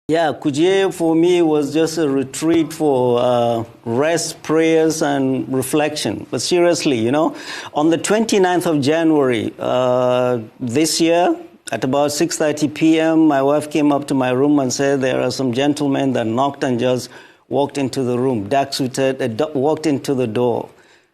Yeah, Kuje for me was just a retreat for rest, prayers, and reflection. But seriously, on the 29th of January this year, at about 6:30 p.m., my wife came up to my room and said there are some gentlemen that knocked and just walked into the room, dark-suited, walked into the door.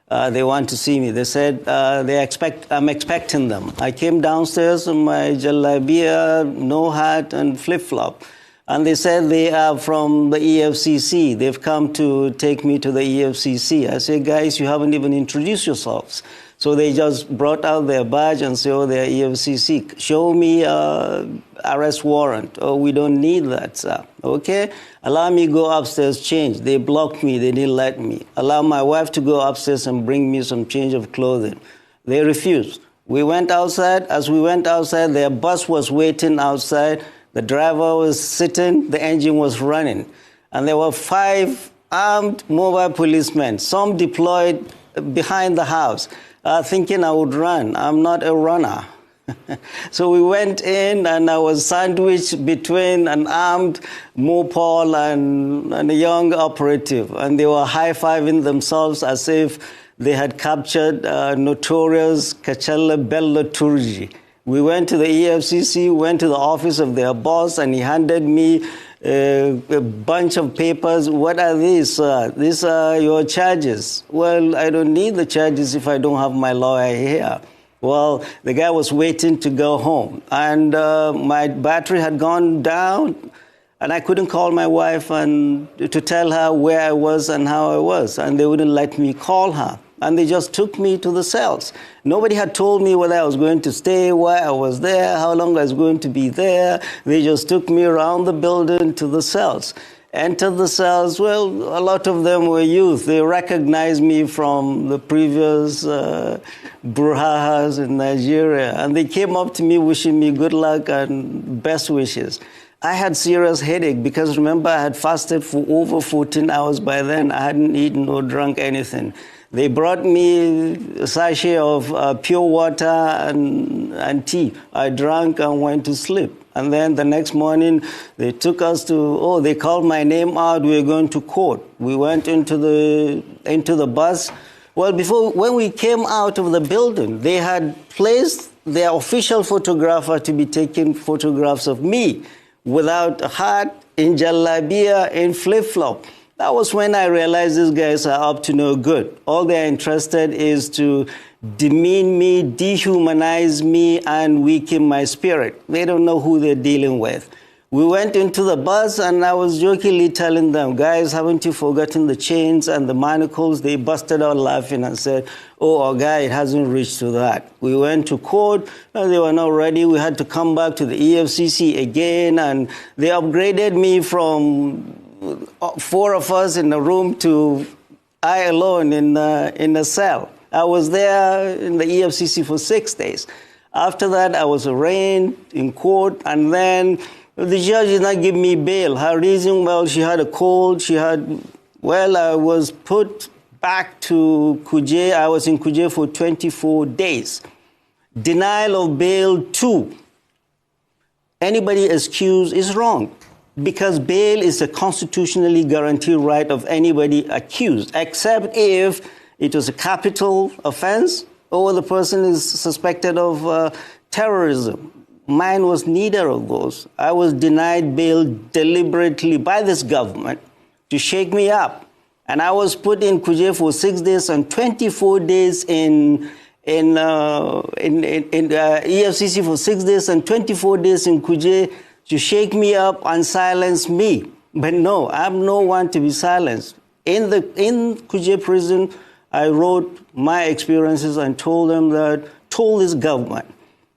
They want to see me. They said I'm expecting them. I came downstairs in my jalabia, no hat, and flip-flop. And they said they are from the EFCC. They've come to take me to the EFCC. I said, guys, you haven't even introduced yourselves. So they just brought out their badge and said, oh, they're EFCC. Show me arrest warrant. Oh, we don't need that, sir. Okay? Allow me go upstairs, change. They blocked me. They didn't let me. Allow my wife to go upstairs and bring me some change of clothing. They refused. We went outside. As we went outside, their bus was waiting outside. The driver was sitting, the engine was running. And there were 5 armed mobile policemen, some deployed behind the house, thinking I would run. I'm not a runner. So we went in, and I was sandwiched between an armed Mopol and a young operative. And they were high-fiving themselves as if they had captured notorious Kachala Bello Turji. We went to the EFCC, went to the office of their boss, and he handed me a bunch of papers. What are these? These are your charges. Well, I don't need the charges if I don't have my lawyer here. Well, the guy was waiting to go home, and my battery had gone down, and I couldn't call my wife and to tell her where I was and how I was, and they wouldn't let me call her. And they just took me to the cells. Nobody had told me whether I was going to stay, why I was there, how long I was going to be there. They just took me around the building to the cells. Entered the cells. Well, a lot of them were youth. They recognized me from the previous brouhahas in Nigeria. And they came up to me wishing me good luck and best wishes. I had serious headache because, remember, I had fasted for over 14 hours by then. I hadn't eaten or drunk anything. They brought me a sachet of pure water and tea. I drank and went to sleep. And then the next morning, they took us to, they called my name out. We were going to court. We went into the bus. Well, when we came out of the building, they had placed their official photographer to be taking photographs of me without a hat, in jalabia, in flip-flop. That was when I realized these guys are up to no good. All they're interested is to demean me, dehumanize me, and weaken my spirit. They don't know who they're dealing with. We went into the bus, and I was jokingly telling them, guys, haven't you forgotten the chains and the manacles? They busted out laughing and said, oh, our guy, it hasn't reached to that. We went to court. They were not ready. We had to come back to the EFCC again, and they upgraded me from 4 of us in a room to I alone in a cell. I was there in the EFCC for 6 days. After that, I was arraigned in court, and then the judge did not give me bail. Her reason, well, she had a cold. I was put back to Kuje. I was in Kuje for 24 days. Denial of bail 2. Anybody excused is wrong, because bail is a constitutionally guaranteed right of anybody accused, except if it was a capital offense or the person is suspected of terrorism. Mine was neither of those. I was denied bail deliberately by this government to shake me up. And I was put in Kuje for 6 days and 24 days in EFCC for 6 days and 24 days in Kuje to shake me up and silence me. But no, I'm no one to be silenced. In Kuje prison, I wrote my experiences and told this government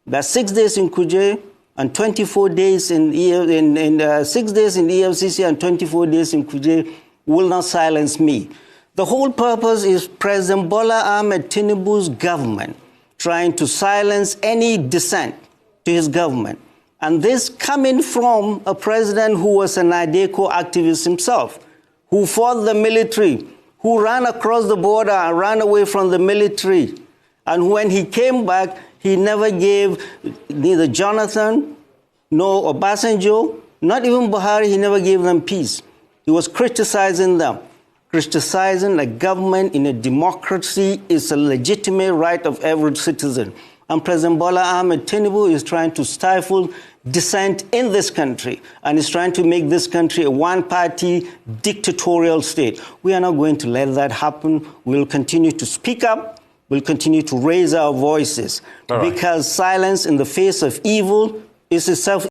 that 6 days in Kuje and 24 days 6 days in EFCC and 24 days in Kuje will not silence me. The whole purpose is President Bola Ahmed Tinubu's government trying to silence any dissent to his government. And this coming from a president who was an IDECO activist himself, who fought the military, who ran across the border and ran away from the military. And when he came back, he never gave neither Jonathan, nor Obasanjo, Not even Buhari, he never gave them peace. He was criticizing them. Criticizing a government in a democracy is a legitimate right of every citizen. And President Bola Ahmed Tinubu is trying to stifle dissent in this country and is trying to make this country a one-party dictatorial state. We are not going to let that happen. We'll continue to speak up. We'll continue to raise our voices because silence in the face of evil is itself